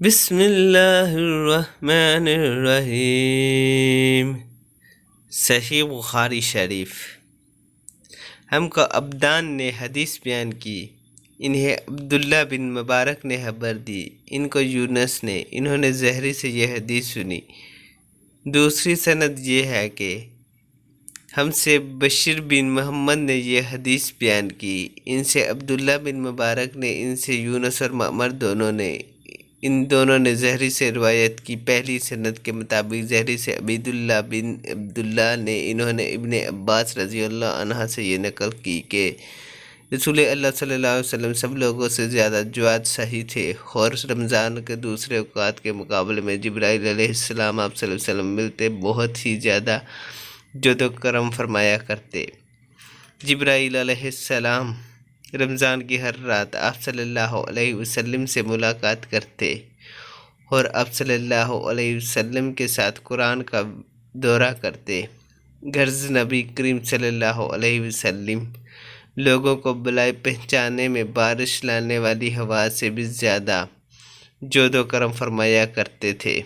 بسم اللہ الرحمن الرحیم۔ صحیح بخاری شریف۔ ہم کو ابدان نے حدیث بیان کی، انہیں عبداللہ بن مبارک نے خبر دی، ان کو یونس نے، انہوں نے زہری سے یہ حدیث سنی۔ دوسری سند یہ ہے کہ ہم سے بشیر بن محمد نے یہ حدیث بیان کی، ان سے عبداللہ بن مبارک نے، ان سے یونس اور معمر ان دونوں نے زہری سے روایت کی۔ پہلی سند کے مطابق زہری سے عبیداللہ بن عبداللہ نے، انہوں نے ابن عباس رضی اللہ عنہ سے یہ نقل کی کہ رسول اللہ صلی اللہ علیہ وسلم سب لوگوں سے زیادہ جواد سخی تھے، اور رمضان کے دوسرے اوقات کے مقابلے میں جبرائیل علیہ السلام آپ صلی اللہ علیہ وسلم ملتے بہت ہی زیادہ جود و کرم فرمایا کرتے۔ جبرائیل علیہ السلام رمضان کی ہر رات آپ صلی اللہ علیہ وسلم سے ملاقات کرتے اور آپ صلی اللہ علیہ وسلم کے ساتھ قرآن کا دورہ کرتے۔ غرض نبی کریم صلی اللہ علیہ وسلم لوگوں کو بلائے پہنچانے میں بارش لانے والی ہوا سے بھی زیادہ جود و کرم فرمایا کرتے تھے۔